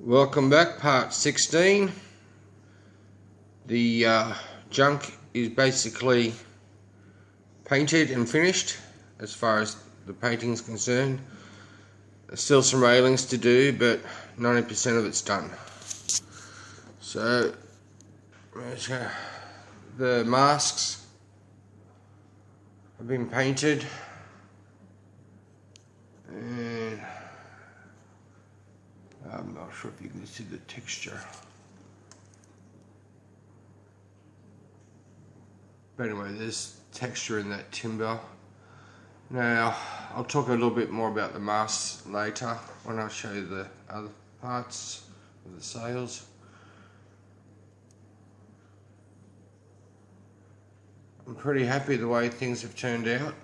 Welcome back, part 16. The junk is basically painted and finished as far as the painting is concerned. There's still some railings to do, but 90% of it's done. So the masks have been painted, and I'm not sure if you can see the texture. But anyway, there's texture in that timber. Now, I'll talk a little bit more about the masks later when I show you the other parts of the sails. I'm pretty happy the way things have turned out.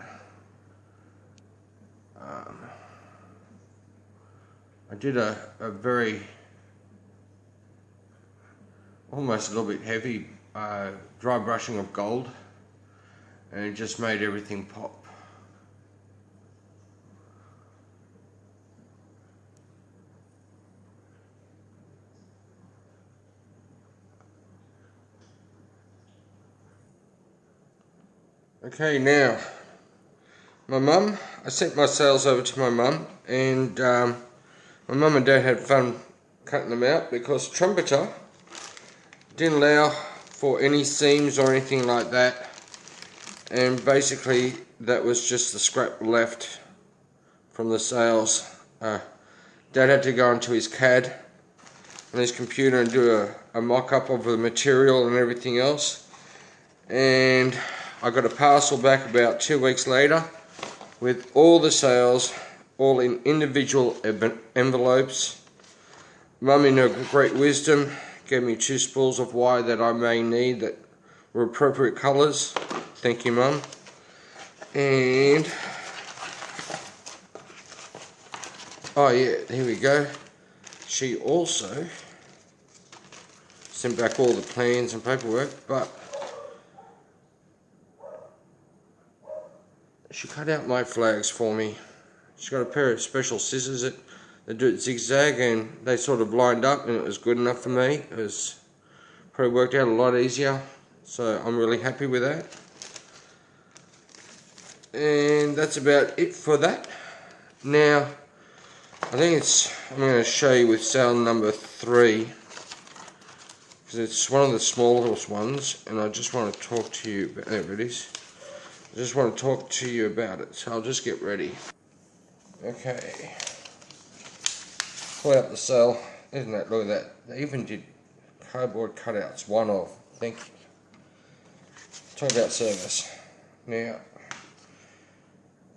I did a very, almost a little bit heavy dry brushing of gold, and it just made everything pop. Okay, now, my mum, I sent my sails over to my mum, and my mum and dad had fun cutting them out because Trumpeter didn't allow for any seams or anything like that, and basically that was just the scrap left from the sails. Dad had to go into his CAD on his computer and do a mock-up of the material and everything else, and I got a parcel back about 2 weeks later with all the sails, all in individual envelopes. Mum, in her great wisdom, gave me 2 spools of wire that I may need that were appropriate colours. Thank you, Mum. And oh yeah, here we go. She also sent back all the plans and paperwork, but she cut out my flags for me. She's got a pair of special scissors that do it zigzag, and they sort of lined up, and it was good enough for me. It was probably worked out a lot easier, so I'm really happy with that. And that's about it for that. Now, I think I'm going to show you with sail number 3, because it's one of the smallest ones, and I just want to talk to you about, there it is. I just want to talk to you about it, so I'll just get ready. Okay, pull out the sail. Isn't that, look at that, they even did cardboard cutouts, one of, thank you. Talk about service. Now,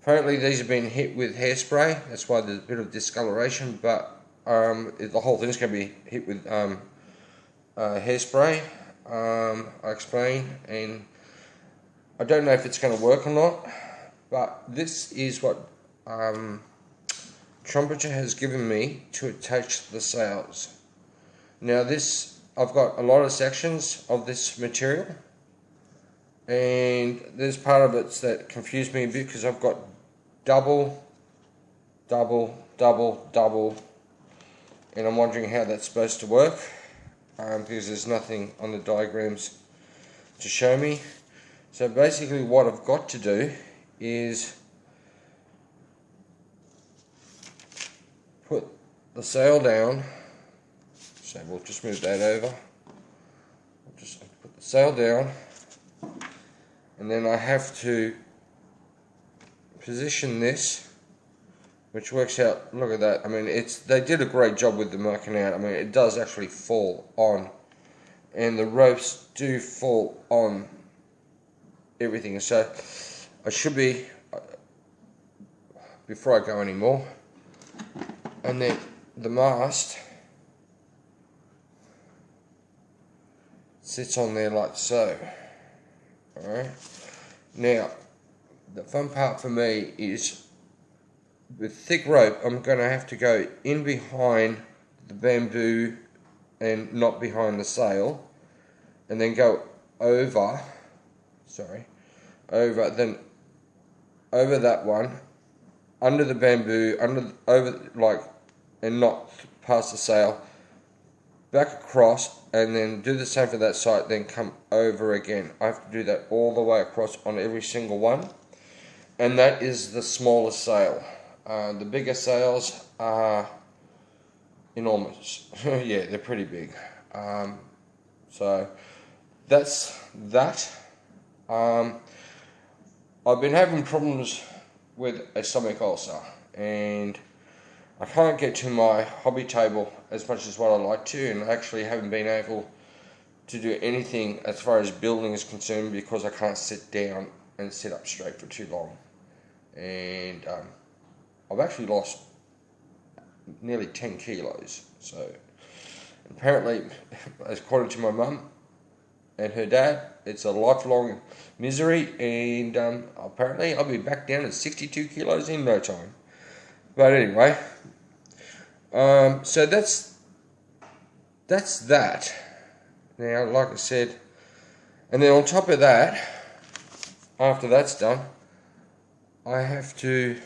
apparently these have been hit with hairspray, that's why there's a bit of discoloration, but the whole thing's going to be hit with hairspray. I'll explain, and I don't know if it's going to work or not, but this is what Trumpeter has given me to attach the sails. Now this, I've got a lot of sections of this material, and there's part of it that confused me a bit because I've got double, and I'm wondering how that's supposed to work, because there's nothing on the diagrams to show me. So basically what I've got to do is put the sail down. So we'll just move that over. I'll just put the sail down, and then I have to position this, which works out, look at that, I mean they did a great job with the marking out. I mean it does actually fall on, and the ropes do fall on everything. So I should be, before I go any more, and then the mast sits on there like so. Alright, now the fun part for me is with thick rope I'm going to have to go in behind the bamboo and not behind the sail, and then go over, over that one, under the bamboo, over, like, and not past the sail, back across, and then do the same for that side, then come over again. I have to do that all the way across on every single one, and that is the smallest sail. The bigger sails are enormous. Yeah, they're pretty big. So that's that. I've been having problems with a stomach ulcer, and I can't get to my hobby table as much as what I like to, and I actually haven't been able to do anything as far as building is concerned because I can't sit down and sit up straight for too long. And I've actually lost nearly 10 kilos. So apparently, according to my mum and her dad, it's a lifelong misery, and apparently I'll be back down at 62 kilos in no time. But anyway, so that's that. Now, like I said, and then on top of that, after that's done, I have to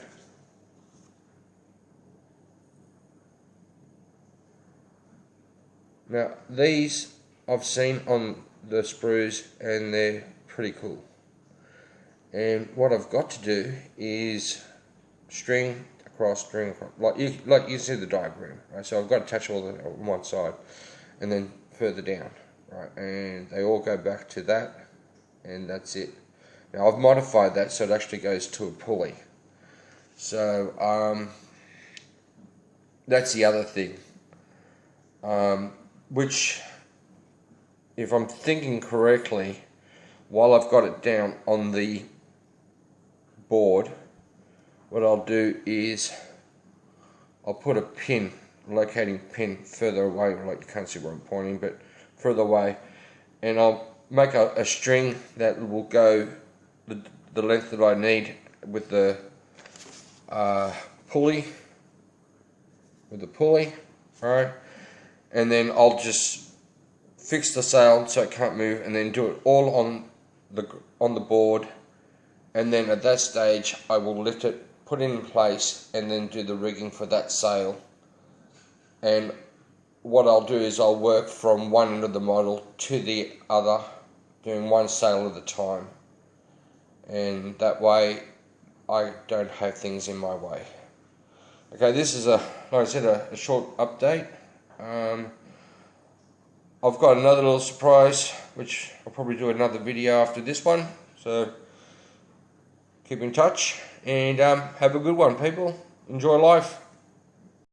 now these I've seen on the sprues, and they're pretty cool. And what I've got to do is string across, like you see the diagram, right? So I've got to attach all the on one side, and then further down, right? And they all go back to that, and that's it. Now I've modified that so it actually goes to a pulley. So that's the other thing, which, if I'm thinking correctly, while I've got it down on the board, what I'll do is I'll put a pin, locating pin further away, like you can't see where I'm pointing, but further away, and I'll make a string that will go the length that I need with the pulley, alright, and then I'll just fix the sail so it can't move, and then do it all on the board, and then at that stage I will lift it, put it in place, and then do the rigging for that sail. And what I'll do is I'll work from one end of the model to the other, doing one sail at a time, and that way I don't have things in my way. Okay, this is like I said, a short update. I've got another little surprise, which I'll probably do another video after this one, so keep in touch, and have a good one, people. Enjoy life.